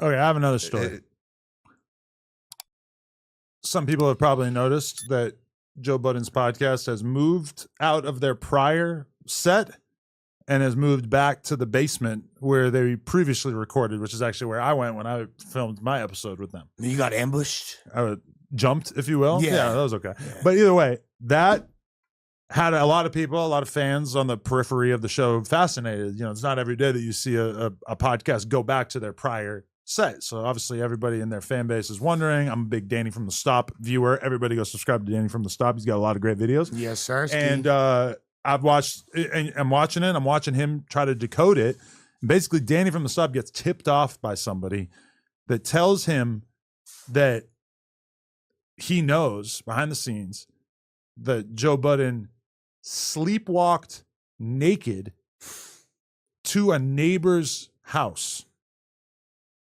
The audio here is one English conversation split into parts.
Okay, I have another story. Some people have probably noticed that Joe Budden's podcast has moved out of their prior set and has moved back to the basement where they previously recorded, which is actually where I went when I filmed my episode with them. You got ambushed? I jumped, if you will. Yeah, that was okay. Yeah. But either way, that had a lot of people, a lot of fans on the periphery of the show fascinated. You know, it's not every day that you see a podcast go back to their prior set. So obviously everybody in their fan base is wondering. I'm a big Danny from the Stop viewer. Everybody go subscribe to Danny from the Stop. He's got a lot of great videos. Yes, sir. And I've watched, and I'm watching it. I'm watching him try to decode it. And basically, Danny from the Stop gets tipped off by somebody that tells him that he knows behind the scenes that Joe Budden sleepwalked naked to a neighbor's house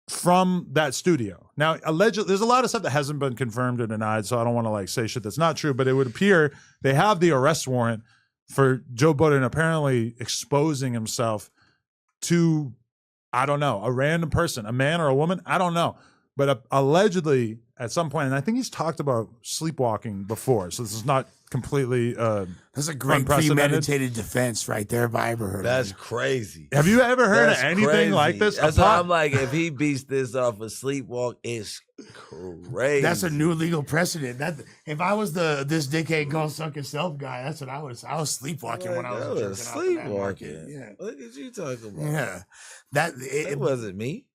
from that studio. Now, allegedly, there's a lot of stuff that hasn't been confirmed or denied, so I don't want to like say shit that's not true, but it would appear they have the arrest warrant for Joe Budden apparently exposing himself to, I don't know, a random person, a man or a woman, I don't know. But allegedly at some point, and I think he's talked about sleepwalking before, so this is not completely that's a great premeditated defense right there if I ever heard That's of it. crazy. Have you ever heard of anything crazy. like this? That's why I'm like, if he beats this off a sleepwalk, it's crazy. That's a new legal precedent. That if I was this dickhead go suck yourself guy, that's what I was sleepwalking when I was sleepwalking. Yeah. What did you talking about? Yeah. It wasn't me.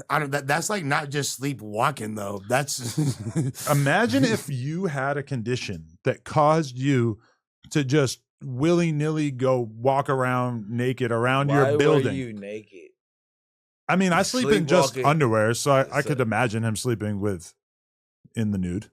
That's like not just sleepwalking though. That's imagine if you had a condition that caused you to just willy-nilly go walk around naked around your building. Why were you naked? I mean, I sleep in just underwear, so I could imagine him sleeping in the nude,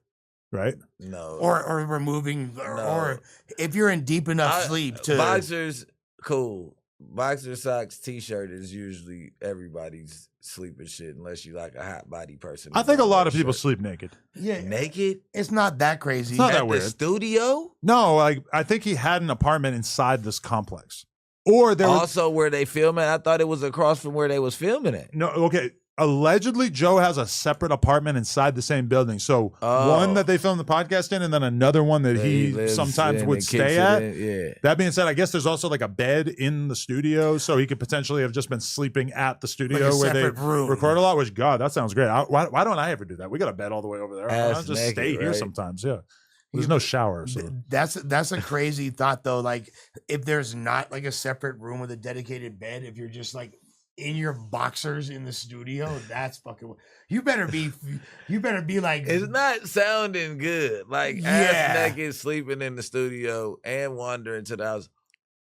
right? No. Or removing, or if you're in deep enough sleep to boxers, cool. Boxer socks, t-shirt is usually everybody's sleeping shit, unless you like a hot body person. I think a lot of people sleep naked. Yeah, naked. It's not that crazy. It's not that At weird. The studio? No, like I think he had an apartment inside this complex, or there also where they filming. I thought it was across from where they was filming it. No, okay. Allegedly, Joe has a separate apartment inside the same building. So one that they filmed the podcast in, and then another one that he sometimes would stay at. Yeah. That being said, I guess there's also like a bed in the studio, so he could potentially have just been sleeping at the studio where they record a lot. Which, God, that sounds great. Why don't I ever do that? We got a bed all the way over there. I'll just stay here sometimes. Yeah. There's no shower. So. That's a crazy thought though. Like if there's not like a separate room with a dedicated bed, if you're just like in your boxers in the studio, that's fucking. You better be like. It's not sounding good. Like ass naked, sleeping in the studio and wandering to the house.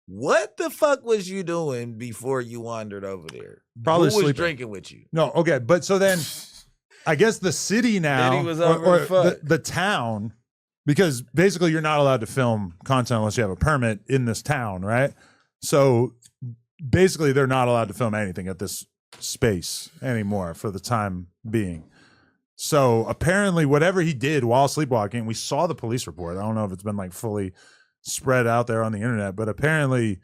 What the fuck was you doing before you wandered over there? Probably Who was sleeping. drinking with you? No, okay, but so then, I guess the city now, was or the town, because basically you're not allowed to film content unless you have a permit in this town, right? So. Basically, they're not allowed to film anything at this space anymore for the time being. So apparently, whatever he did while sleepwalking, we saw the police report. I don't know if it's been like fully spread out there on the internet, but apparently,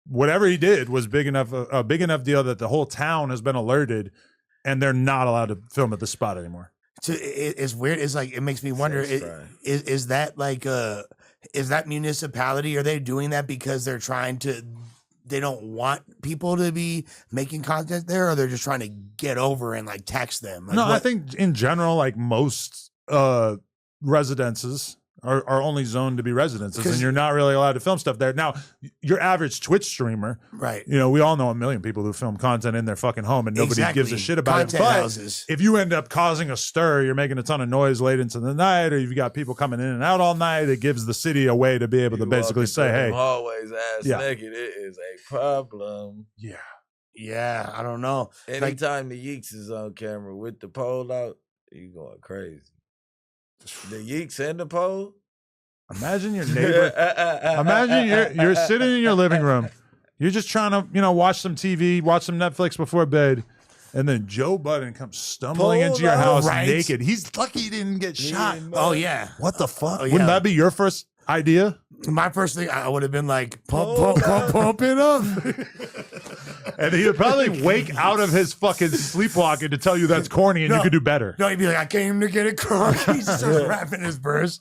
whatever he did was a big enough deal that the whole town has been alerted, and they're not allowed to film at this spot anymore. It's weird. It's like it makes me wonder: is that like is that municipality? Are they doing that because they're trying to? They don't want people to be making content there, or they're just trying to get over and like tax them. Like, no, I think in general, like most residences are only zoned to be residences, and you're not really allowed to film stuff there. Now, your average Twitch streamer, right? You know, we all know a million people who film content in their fucking home, and nobody gives a shit about content it. But houses. If you end up causing a stir, you're making a ton of noise late into the night, or you've got people coming in and out all night, it gives the city a way to be able to basically say, "Hey, always ass naked. It is a problem." Yeah, I don't know. Anytime the Yeeks is on camera with the pole out, you going crazy. The Yeeks and the pole. Imagine your neighbor. Imagine you're sitting in your living room. You're just trying to, watch some TV, watch some Netflix before bed, and then Joe Budden comes stumbling into your house naked. He's lucky he didn't get shot. Oh yeah. What the fuck? Wouldn't that be your first idea? My first thing, I would have been like, pump it up. And he would probably wake out of his fucking sleepwalking to tell you that's corny and you could do better. No, he'd be like, I came to get a crunk. He just starts rapping his verse.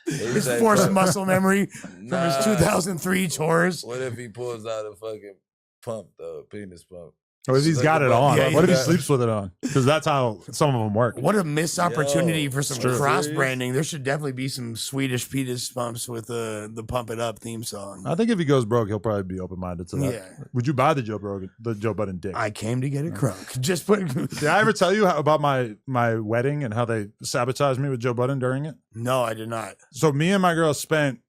His forced muscle memory from his 2003 tours. What if he pulls out a fucking pump, though, penis pump? Or if he's got it on. Yeah, what if he sleeps with it on? Because that's how some of them work. What a missed opportunity for some cross branding. There should definitely be some Swedish penis pumps with the Pump It Up theme song. I think if he goes broke, he'll probably be open minded to that. Yeah. Would you buy the Joe Budden dick? I came to get a crunk. Just put. Did I ever tell you about my wedding and how they sabotaged me with Joe Budden during it? No, I did not. So me and my girl spent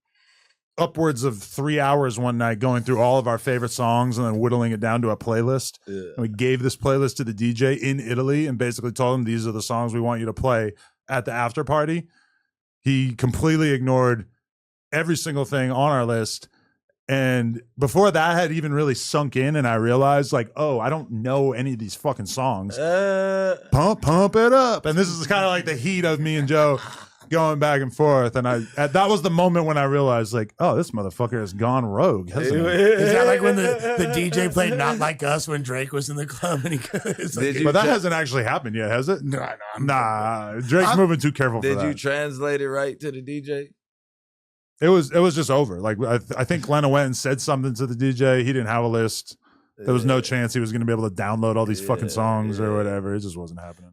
upwards of 3 hours one night going through all of our favorite songs and then whittling it down to a playlist. Yeah. And we gave this playlist to the DJ in Italy and basically told him these are the songs we want you to play at the after party. He completely ignored every single thing on our list. And before that had even really sunk in and I realized like, oh, I don't know any of these fucking songs. Pump it up. And this is kind of like the heat of me and Joe going back and forth, and that was the moment when I realized, like, oh, this motherfucker has gone rogue, hasn't he? Is that like when the DJ played "Not Like Us" when Drake was in the club? And but that hasn't actually happened yet, has it? Nah. Drake's moving too careful for that. Did you translate it right to the DJ? It was just over. Like I think Glenna went and said something to the DJ. He didn't have a list. There was no chance he was going to be able to download all these fucking songs or whatever. It just wasn't happening.